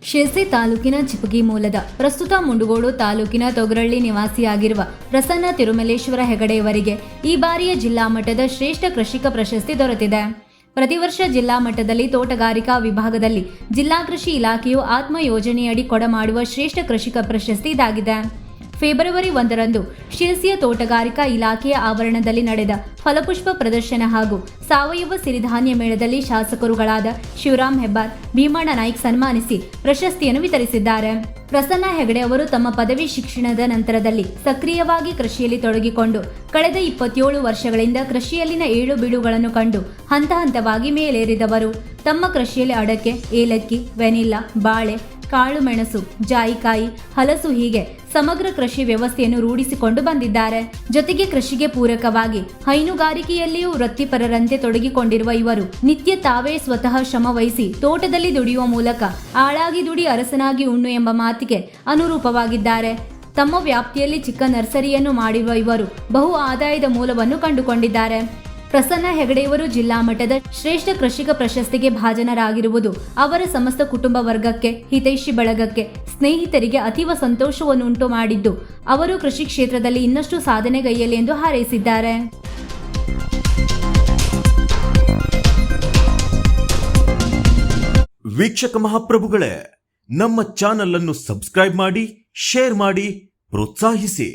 ಶಿರಸಿ ತಾಲೂಕಿನ ಚಿಪಗಿ ಮೂಲದ ಪ್ರಸ್ತುತ ಮುಂಡಗೋಡು ತಾಲೂಕಿನ ತೊಗರಳ್ಳಿ ನಿವಾಸಿಯಾಗಿರುವ ಪ್ರಸನ್ನ ತಿರುಮಲೇಶ್ವರ ಹೆಗಡೆಯವರಿಗೆ ಈ ಬಾರಿಯ ಜಿಲ್ಲಾ ಮಟ್ಟದ ಶ್ರೇಷ್ಠ ಕೃಷಿಕ ಪ್ರಶಸ್ತಿ ದೊರೆತಿದೆ. ಪ್ರತಿ ವರ್ಷ ಜಿಲ್ಲಾ ಮಟ್ಟದಲ್ಲಿ ತೋಟಗಾರಿಕಾ ವಿಭಾಗದಲ್ಲಿ ಜಿಲ್ಲಾ ಕೃಷಿ ಇಲಾಖೆಯು ಆತ್ಮ ಯೋಜನೆಯಡಿ ಕೊಡಮಾಡುವ ಶ್ರೇಷ್ಠ ಕೃಷಿಕ ಪ್ರಶಸ್ತಿ ಇದಾಗಿದೆ. ಫೆಬ್ರವರಿ 1ರಂದು ಶಿರಸಿಯ ತೋಟಗಾರಿಕಾ ಇಲಾಖೆಯ ಆವರಣದಲ್ಲಿ ನಡೆದ ಫಲಪುಷ್ಪ ಪ್ರದರ್ಶನ ಹಾಗೂ ಸಾವಯವ ಸಿರಿಧಾನ್ಯ ಮೇಳದಲ್ಲಿ ಶಾಸಕರುಗಳಾದ ಶಿವರಾಮ್ ಹೆಬ್ಬಾರ್, ಭೀಮಣ್ಣ ನಾಯ್ಕ್ ಸನ್ಮಾನಿಸಿ ಪ್ರಶಸ್ತಿಯನ್ನು ವಿತರಿಸಿದ್ದಾರೆ. ಪ್ರಸನ್ನ ಹೆಗಡೆ ಅವರು ತಮ್ಮ ಪದವಿ ಶಿಕ್ಷಣದ ನಂತರದಲ್ಲಿ ಸಕ್ರಿಯವಾಗಿ ಕೃಷಿಯಲ್ಲಿ ತೊಡಗಿಕೊಂಡು ಕಳೆದ 27 ವರ್ಷಗಳಿಂದ ಕೃಷಿಯಲ್ಲಿನ ಏಳು ಬೀಳುಗಳನ್ನು ಕಂಡು ಹಂತ ಹಂತವಾಗಿ ಮೇಲೇರಿದವರು. ತಮ್ಮ ಕೃಷಿಯಲ್ಲಿ ಅಡಕೆ, ಏಲಕ್ಕಿ, ವೆನಿಲ್ಲಾ, ಬಾಳೆ, ಕಾಳು ಮೆಣಸು, ಜಾಯಿಕಾಯಿ, ಹಲಸು ಹೀಗೆ ಸಮಗ್ರ ಕೃಷಿ ವ್ಯವಸ್ಥೆಯನ್ನು ರೂಢಿಸಿಕೊಂಡು ಬಂದಿದ್ದಾರೆ. ಜೊತೆಗೆ ಕೃಷಿಗೆ ಪೂರಕವಾಗಿ ಹೈನುಗಾರಿಕೆಯಲ್ಲಿಯೂ ವೃತ್ತಿಪರರಂತೆ ತೊಡಗಿಕೊಂಡಿರುವ ಇವರು ನಿತ್ಯ ತಾವೇ ಸ್ವತಃ ಶ್ರಮ ವಹಿಸಿ ತೋಟದಲ್ಲಿ ದುಡಿಯುವ ಮೂಲಕ ಆಳಾಗಿ ದುಡಿ ಅರಸನಾಗಿ ಉಣ್ಣು ಎಂಬ ಮಾತಿಗೆ ಅನುರೂಪವಾಗಿದ್ದಾರೆ. ತಮ್ಮ ವ್ಯಾಪ್ತಿಯಲ್ಲಿ ಚಿಕ್ಕ ನರ್ಸರಿಯನ್ನು ಮಾಡಿರುವ ಇವರು ಬಹು ಆದಾಯದ ಮೂಲವನ್ನು ಕಂಡುಕೊಂಡಿದ್ದಾರೆ. ಪ್ರಸನ್ನ ಹೆಗಡೆಯವರು ಜಿಲ್ಲಾ ಮಟ್ಟದ ಶ್ರೇಷ್ಠ ಕೃಷಿಕ ಪ್ರಶಸ್ತಿಗೆ ಭಾಜನರಾಗಿರುವುದು ಅವರ ಸಮಸ್ತ ಕುಟುಂಬ ವರ್ಗಕ್ಕೆ, ಹಿತೈಷಿ ಬಳಗಕ್ಕೆ, ಸ್ನೇಹಿತರಿಗೆ ಅತೀವ ಸಂತೋಷವನ್ನುಂಟು ಮಾಡಿದ್ದು ಅವರು ಕೃಷಿ ಕ್ಷೇತ್ರದಲ್ಲಿ ಇನ್ನಷ್ಟು ಸಾಧನೆಗೈಯಲಿ ಎಂದು ಹಾರೈಸಿದ್ದಾರೆ. ವೀಕ್ಷಕ ಮಹಾಪ್ರಭುಗಳೇ, ನಮ್ಮ ಚಾನಲ್ ಅನ್ನು ಸಬ್ಸ್ಕ್ರೈಬ್ ಮಾಡಿ, ಶೇರ್ ಮಾಡಿ, ಪ್ರೋತ್ಸಾಹಿಸಿ.